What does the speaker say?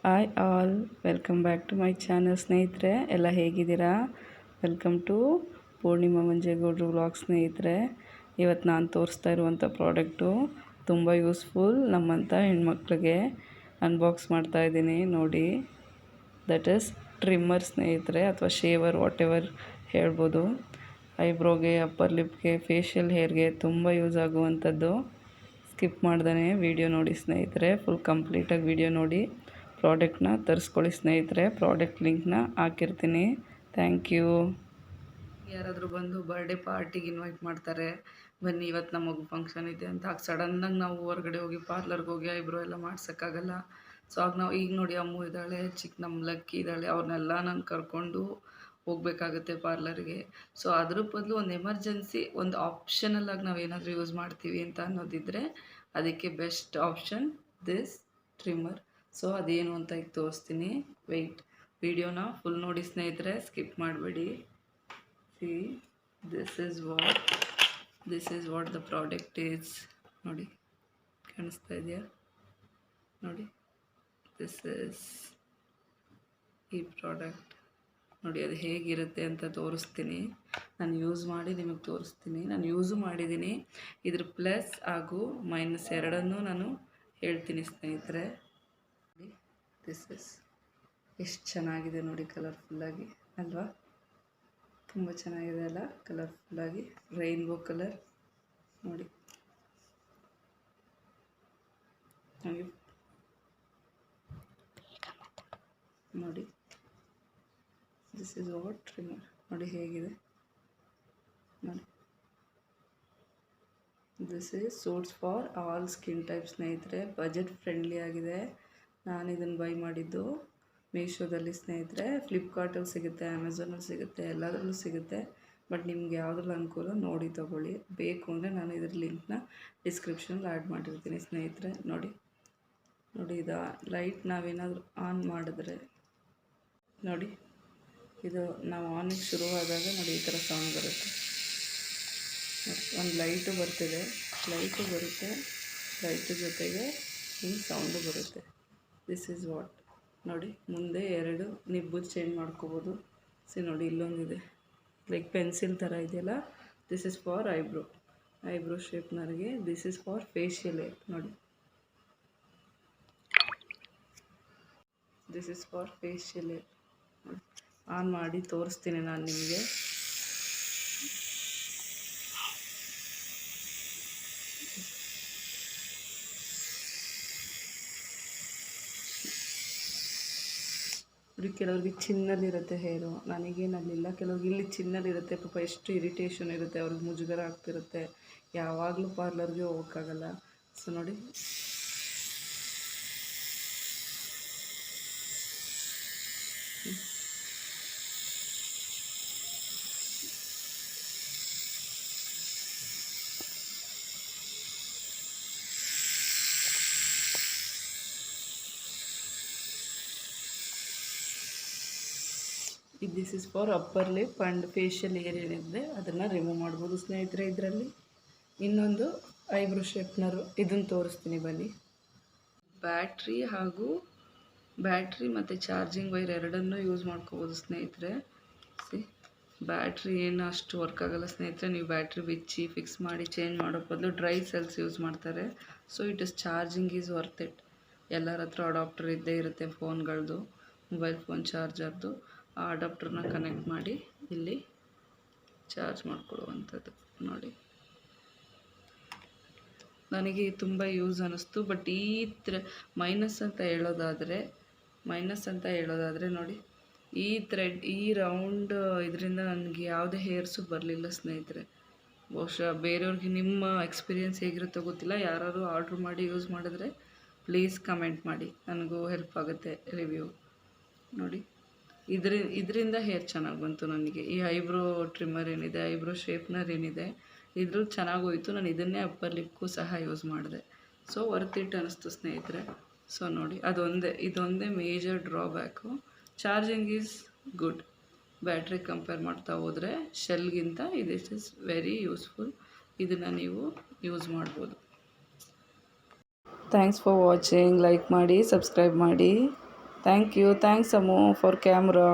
Hi all, welcome back to my channel ಸ್ನೇಹಿತರೆ. ಎಲ್ಲ ಹೇಗಿದ್ದೀರಾ? ವೆಲ್ಕಮ್ ಟು ಪೂರ್ಣಿಮಾ ಮಂಜೇಗೌಡರು ವ್ಲಾಗ್ ಸ್ನೇಹಿತರೆ. ಇವತ್ತು ನಾನು ತೋರಿಸ್ತಾ ಇರುವಂಥ ಪ್ರಾಡಕ್ಟು ತುಂಬ ಯೂಸ್ಫುಲ್ ನಮ್ಮಂಥ ಹೆಣ್ಮಕ್ಳಿಗೆ. ಅನ್ಬಾಕ್ಸ್ ಮಾಡ್ತಾಯಿದ್ದೀನಿ ನೋಡಿ. ದಟ್ ಈಸ್ ಟ್ರಿಮ್ಮರ್ ಸ್ನೇಹಿತರೆ, ಅಥವಾ ಶೇವರ್, ವಾಟ್ ಎವರ್ ಹೇಳ್ಬೋದು. ಐಬ್ರೋಗೆ, ಅಪ್ಪರ್ ಲಿಪ್ಗೆ, ಫೇಶಿಯಲ್ ಹೇರ್ಗೆ ತುಂಬ ಯೂಸ್ ಆಗುವಂಥದ್ದು. ಸ್ಕಿಪ್ ಮಾಡ್ದೇ ವಿಡಿಯೋ ನೋಡಿ ಸ್ನೇಹಿತರೆ, ಫುಲ್ ಕಂಪ್ಲೀಟಾಗಿ ವಿಡಿಯೋ ನೋಡಿ ಪ್ರಾಡಕ್ಟ್ನ ತರಿಸ್ಕೊಳ್ಳಿ ಸ್ನೇಹಿತರೆ. ಪ್ರಾಡಕ್ಟ್ ಲಿಂಕ್ನ ಹಾಕಿರ್ತೀನಿ. Thank you. ಯಾರಾದರೂ ಬಂದು ಬರ್ಡೇ ಪಾರ್ಟಿಗೆ ಇನ್ವೈಟ್ ಮಾಡ್ತಾರೆ, ಬನ್ನಿ ಇವತ್ತು ನಮ್ಮ ಮಗು ಫಂಕ್ಷನ್ ಇದೆ ಅಂತ. ಆಗ ಸಡನ್ನಾಗಿ ನಾವು ಹೊರಗಡೆ ಹೋಗಿ ಪಾರ್ಲರ್ಗೆ ಹೋಗಿ ಐಬ್ರೋ ಎಲ್ಲ ಮಾಡ್ಸೋಕ್ಕಾಗಲ್ಲ. ಸೊ ಆಗ ನಾವು ಈಗ ನೋಡಿ ಅಮ್ಮು ಇದ್ದಾಳೆ, ನಮ್ಮ ಲಕ್ಕಿ ಇದ್ದಾಳೆ, ಅವ್ರನ್ನೆಲ್ಲ ನಾನು ಕರ್ಕೊಂಡು ಹೋಗಬೇಕಾಗುತ್ತೆ ಪಾರ್ಲರ್ಗೆ. ಸೊ ಅದ್ರ ಬದಲು ಒಂದು ಎಮರ್ಜೆನ್ಸಿ, ಒಂದು ಆಪ್ಷನಲ್ಲಾಗಿ ನಾವು ಏನಾದರೂ ಯೂಸ್ ಮಾಡ್ತೀವಿ ಅಂತ ಅನ್ನೋದಿದ್ದರೆ ಅದಕ್ಕೆ best option this trimmer. So ಅದೇನು ಅಂತ ಈಗ ತೋರಿಸ್ತೀನಿ. ವೆಯ್ಟ್, ವಿಡಿಯೋನ ಫುಲ್ ನೋಡಿ ಸ್ನೇಹಿತರೆ, ಸ್ಕಿಪ್ ಮಾಡಬೇಡಿ. C, this is what the product is. ನೋಡಿ, ಕಾಣಿಸ್ತಾ ಇದೆಯಾ? ನೋಡಿ, ದಿಸ್ ಈಸ್ ಈ ಪ್ರಾಡಕ್ಟ್. ನೋಡಿ ಅದು ಹೇಗಿರುತ್ತೆ ಅಂತ ತೋರಿಸ್ತೀನಿ. ನಾನು ಯೂಸ್ ಮಾಡಿ ನಿಮಗೆ ತೋರಿಸ್ತೀನಿ. ನಾನು ಯೂಸು ಮಾಡಿದ್ದೀನಿ. ಇದ್ರ ಪ್ಲಸ್ ಹಾಗೂ ಮೈನಸ್ ಎರಡನ್ನೂ ನಾನು ಹೇಳ್ತೀನಿ ಸ್ನೇಹಿತರೆ. ದಿಸ್ ಇಸ್ ಎಷ್ಟು ಚೆನ್ನಾಗಿದೆ ನೋಡಿ, ಕಲರ್ಫುಲ್ಲಾಗಿ ಅಲ್ವಾ? ತುಂಬ ಚೆನ್ನಾಗಿದೆ ಅಲ್ಲ, ಕಲರ್ಫುಲ್ಲಾಗಿ ರೈನ್ಬೋ ಕಲರ್. ನೋಡಿ ನೋಡಿ, ದಿಸ್ ಇಸ್ ವಾಟ್ ಟ್ರಿಮ್ಮರ್. ನೋಡಿ ಹೇಗಿದೆ ನೋಡಿ. This is suits for all skin type ಸ್ನೇಹಿತರೆ. ಬಜೆಟ್ ಫ್ರೆಂಡ್ಲಿ ಆಗಿದೆ. ನಾನು ಇದನ್ನು ಬೈ ಮಾಡಿದ್ದು ಮೀಶೋದಲ್ಲಿ ಸ್ನೇಹಿತರೆ. ಫ್ಲಿಪ್ಕಾರ್ಟಲ್ಲಿ ಸಿಗುತ್ತೆ, ಅಮೆಝಾನಲ್ಲಿ ಸಿಗುತ್ತೆ, ಎಲ್ಲದರಲ್ಲೂ ಸಿಗುತ್ತೆ. ಬಟ್ ನಿಮ್ಗೆ ಯಾವುದ್ರಲ್ಲಿ ಅನುಕೂಲ ನೋಡಿ ತೊಗೊಳ್ಳಿ. ಬೇಕು ಅಂದರೆ ನಾನು ಇದ್ರ ಲಿಂಕ್ನ ಡಿಸ್ಕ್ರಿಪ್ಷನಲ್ಲಿ ಆ್ಯಡ್ ಮಾಡಿರ್ತೀನಿ ಸ್ನೇಹಿತರೆ. ನೋಡಿ ನೋಡಿ, ಇದು ಲೈಟ್ ನಾವೇನಾದರೂ ಆನ್ ಮಾಡಿದ್ರೆ ನೋಡಿ, ಇದು ನಾವು ಆನಿಗೆ ಶುರುವಾದಾಗ ನೋಡಿ ಈ ಥರ ಸೌಂಡ್ ಬರುತ್ತೆ. ಒಂದು ಲೈಟು ಬರ್ತಿದೆ, ಲೈಟು ಬರುತ್ತೆ, ಲೈಟು ಜೊತೆಗೆ ಈ ಸೌಂಡು ಬರುತ್ತೆ. This is what. ನೋಡಿ, ಮುಂದೆ ಎರಡು ನಿಬ್ಬು ಚೇಂಜ್ ಮಾಡ್ಕೋಬೋದು. ನೋಡಿ, ಇಲ್ಲೊಂದಿದೆ ಲೈಕ್ ಪೆನ್ಸಿಲ್ ಥರ ಇದೆಯಲ್ಲ, ದಿಸ್ ಇಸ್ ಫಾರ್ ಐಬ್ರೋ ಶೇಪ್ನರ್ಗೆ. This is for facial hair. ನೋಡಿ, this is for facial hair. On ಮಾಡಿ ತೋರಿಸ್ತೀನಿ ನಾನು ನಿಮಗೆ. ಕೆಲವ್ರಿಗೆ ಚಿನ್ನಲ್ಲಿರುತ್ತೆ ಹೇರು, ನನಗೇನಲ್ಲಿಲ್ಲ. ಕೆಲವ್ರಿಗೆ ಇಲ್ಲಿ ಚಿನ್ನಲ್ಲಿರುತ್ತೆ. ಪಾಪ ಎಷ್ಟು ಇರಿಟೇಷನ್ ಇರುತ್ತೆ, ಅವ್ರಿಗೆ ಮುಜುಗರ ಆಗ್ತಿರುತ್ತೆ, ಯಾವಾಗಲೂ ಪಾರ್ಲರ್ಗೆ ಹೋಗೋಕ್ಕಾಗಲ್ಲ. ಸೊ ನೋಡಿ, this is for upper lip and facial air ಏನಿದೆ ಅದನ್ನು ರಿಮೂವ್ ಮಾಡ್ಬೋದು ಸ್ನೇಹಿತರೆ. ಇದರಲ್ಲಿ ಇನ್ನೊಂದು ಐಬ್ರೋ ಶೇಪ್ನರು, ಇದನ್ನು ತೋರಿಸ್ತೀನಿ ಬನ್ನಿ. ಬ್ಯಾಟ್ರಿ ಮತ್ತು ಚಾರ್ಜಿಂಗ್ ವೈರ್ ಎರಡನ್ನೂ ಯೂಸ್ ಮಾಡ್ಕೋಬೋದು ಸ್ನೇಹಿತರೆ. ಬ್ಯಾಟ್ರಿ ಏನು ಅಷ್ಟು ವರ್ಕ್ ಆಗೋಲ್ಲ ಸ್ನೇಹಿತರೆ. ನೀವು ಬ್ಯಾಟ್ರಿ ಬಿಚ್ಚಿ ಫಿಕ್ಸ್ ಮಾಡಿ ಚೇಂಜ್ ಮಾಡೋ ಬದಲು ಡ್ರೈ ಸೆಲ್ಸ್ ಯೂಸ್ ಮಾಡ್ತಾರೆ. So it is charging is worth it. ಎಲ್ಲರ ಹತ್ರ ಅಡಾಪ್ಟರ್ ಇದ್ದೇ ಇರುತ್ತೆ, ಫೋನ್ಗಳದ್ದು, ಮೊಬೈಲ್ ಫೋನ್ ಚಾರ್ಜರ್ದು. ಆ ಅಡಾಪ್ಟರ್ನ ಕನೆಕ್ಟ್ ಮಾಡಿ ಇಲ್ಲಿ ಚಾರ್ಜ್ ಮಾಡಿಕೊಡುವಂಥದ್ದು. ನೋಡಿ, ನನಗೆ ತುಂಬ ಯೂಸ್ ಅನ್ನಿಸ್ತು. ಬಟ್ ಈ ಮೈನಸ್ ಅಂತ ಹೇಳೋದಾದರೆ ನೋಡಿ, ಈ ಥ್ರೆಡ್, ಈ ರೌಂಡ್ ಇದರಿಂದ ನನಗೆ ಯಾವುದೇ ಹೇರ್ಸು ಬರಲಿಲ್ಲ ಸ್ನೇಹಿತರೆ. ಬಹುಶಃ ಬೇರೆಯವ್ರಿಗೆ ನಿಮ್ಮ ಎಕ್ಸ್ಪೀರಿಯೆನ್ಸ್ ಹೇಗಿರುತ್ತೋ ಗೊತ್ತಿಲ್ಲ. ಯಾರಾದರೂ ಆರ್ಡ್ರ್ ಮಾಡಿ ಯೂಸ್ ಮಾಡಿದ್ರೆ ಪ್ಲೀಸ್ ಕಮೆಂಟ್ ಮಾಡಿ, ನನಗೂ ಹೆಲ್ಪ್ ಆಗುತ್ತೆ ರಿವ್ಯೂ. ನೋಡಿ, ಇದರಿಂದ ಹೇರ್ ಚೆನ್ನಾಗಿ ಬಂತು ನನಗೆ. ಈ ಐಬ್ರೋ ಟ್ರಿಮ್ಮರ್ ಏನಿದೆ, ಐಬ್ರೋ ಶೇಪ್ನರ್ ಏನಿದೆ, ಇದ್ರಲ್ಲಿ ಚೆನ್ನಾಗಿ ಹೋಯಿತು. ನಾನು ಇದನ್ನೇ ಅಪ್ಪರ್ ಲಿಪ್ಗೂ ಸಹ ಯೂಸ್ ಮಾಡಿದೆ. ಸೊ ವರ್ತ್ ಇಟ್ ಅನ್ನಿಸ್ತು ಸ್ನೇಹಿತರೆ. ಸೊ ನೋಡಿ, ಇದೊಂದೇ major drawback. Charging is good. Battery compare ಮಾಡ್ತಾ ಹೋದರೆ ಶೆಲ್ಗಿಂತ ಇಟ್ ಈಸ್ ವೆರಿ ಯೂಸ್ಫುಲ್. ಇದನ್ನು ನೀವು ಯೂಸ್ ಮಾಡ್ಬೋದು. Thanks for watching. ಲೈಕ್ ಮಾಡಿ, ಸಬ್ಸ್ಕ್ರೈಬ್ ಮಾಡಿ. Thanks Ammu for camera.